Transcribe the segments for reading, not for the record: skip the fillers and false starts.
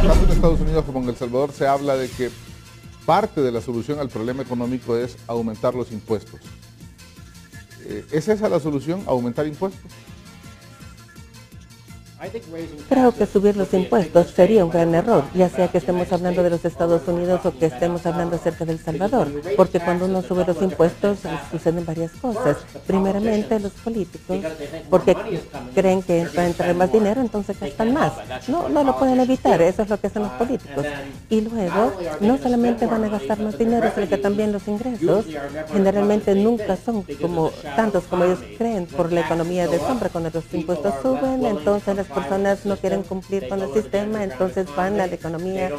tanto en Estados Unidos como en El Salvador se habla de que parte de la solución al problema económico es aumentar los impuestos. ¿Es esa la solución, aumentar impuestos? Creo que subir los impuestos sería un gran error, ya sea que estemos hablando de los Estados Unidos o que estemos hablando acerca de El Salvador, porque cuando uno sube los impuestos suceden varias cosas. Primeramente, los políticos, porque creen que va a entrar más dinero, entonces gastan más. No lo pueden evitar, eso es lo que hacen los políticos. Y luego, no solamente van a gastar más dinero, sino que también los ingresos generalmente nunca son como tantos como ellos creen por la economía de sombra. Cuando los impuestos suben, entonces las personas no quieren cumplir con el sistema, entonces van a la economía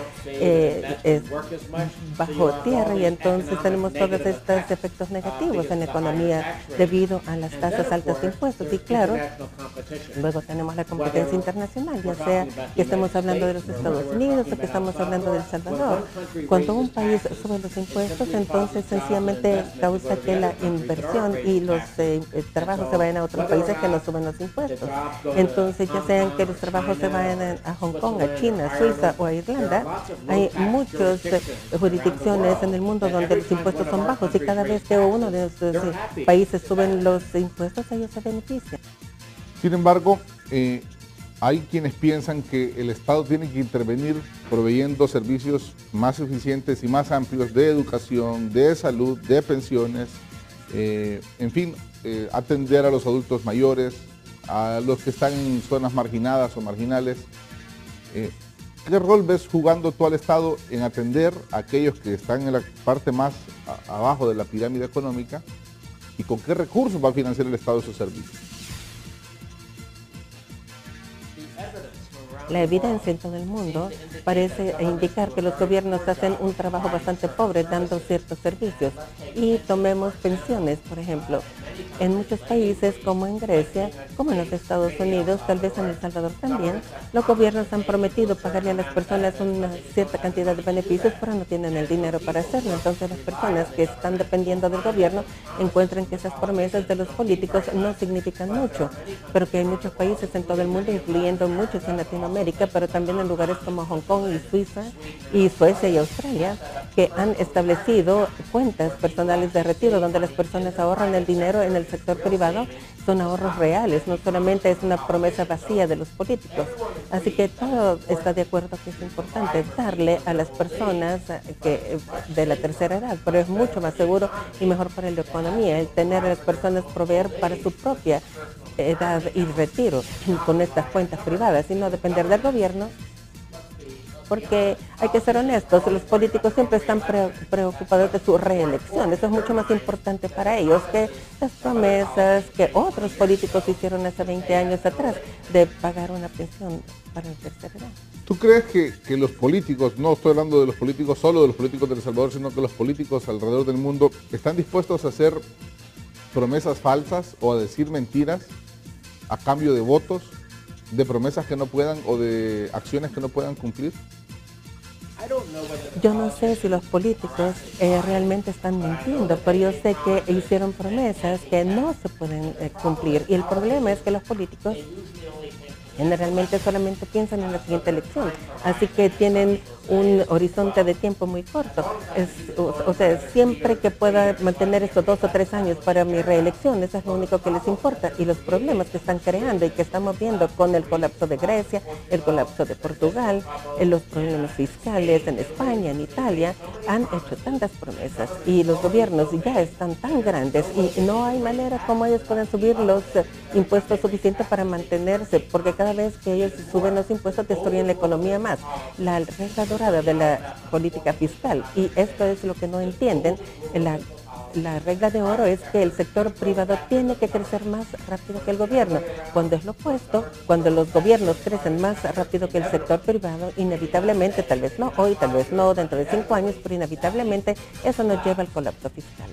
bajo tierra y entonces tenemos todos estos efectos negativos en la economía debido a las tasas altas de impuestos. Y claro, luego tenemos la competencia internacional, ya sea que estemos hablando de los Estados Unidos o que estamos hablando de El Salvador. Cuando un país sube los impuestos, entonces sencillamente causa que la inversión y los trabajos se vayan a otros países que no suben los impuestos. Entonces, ya sean que los trabajos se vayan a Hong Kong, a China, a Suiza o a Irlanda, hay muchas jurisdicciones en el mundo donde los impuestos son bajos y cada vez que uno de esos países suben los impuestos, ellos se benefician. Sin embargo, hay quienes piensan que el Estado tiene que intervenir proveyendo servicios más eficientes y más amplios de educación, de salud, de pensiones, en fin, atender a los adultos mayores, a los que están en zonas marginadas o marginales. ¿Qué rol ves jugando tú al Estado en atender a aquellos que están en la parte más abajo de la pirámide económica y con qué recursos va a financiar el Estado esos servicios? La evidencia en todo el mundo parece indicar que los gobiernos hacen un trabajo bastante pobre dando ciertos servicios. Y tomemos pensiones, por ejemplo. En muchos países, como en Grecia, como en los Estados Unidos, tal vez en El Salvador también, los gobiernos han prometido pagarle a las personas una cierta cantidad de beneficios, pero no tienen el dinero para hacerlo. Entonces las personas que están dependiendo del gobierno encuentran que esas promesas de los políticos no significan mucho, pero que hay muchos países en todo el mundo, incluyendo muchos en Latinoamérica, pero también en lugares como Hong Kong y Suiza y Suecia y Australia, que han establecido cuentas personales de retiro donde las personas ahorran el dinero en el sector privado. Son ahorros reales, no solamente es una promesa vacía de los políticos. Así que todo está de acuerdo que es importante darle a las personas de la tercera edad, pero es mucho más seguro y mejor para la economía el tener a las personas proveer para su propia edad y retiro con estas cuentas privadas y no depender del gobierno, porque hay que ser honestos, los políticos siempre están preocupados de su reelección. Eso es mucho más importante para ellos que las promesas que otros políticos hicieron hace 20 años atrás de pagar una pensión para la tercera edad. ¿Tú crees que los políticos, no estoy hablando de los políticos solo de los políticos de El Salvador, sino que los políticos alrededor del mundo están dispuestos a hacer promesas falsas o a decir mentiras a cambio de votos, de promesas que no puedan o de acciones que no puedan cumplir? Yo no sé si los políticos realmente están mintiendo, pero yo sé que hicieron promesas que no se pueden cumplir. Y el problema es que los políticos generalmente solamente piensan en la siguiente elección, así que tienen un horizonte de tiempo muy corto. O sea, siempre que pueda mantener estos 2 o 3 años para mi reelección, eso es lo único que les importa. Y los problemas que están creando y que estamos viendo con el colapso de Grecia, el colapso de Portugal, los problemas fiscales en España, en Italia, han hecho tantas promesas y los gobiernos ya están tan grandes y no hay manera como ellos puedan subir los impuestos suficientes para mantenerse, porque cada vez que ellos suben los impuestos destruyen la economía más. La regla dorada de la política fiscal, y esto es lo que no entienden, la regla de oro es que el sector privado tiene que crecer más rápido que el gobierno, cuando es lo opuesto. Cuando los gobiernos crecen más rápido que el sector privado, inevitablemente, tal vez no hoy, tal vez no dentro de 5 años, pero inevitablemente eso nos lleva al colapso fiscal.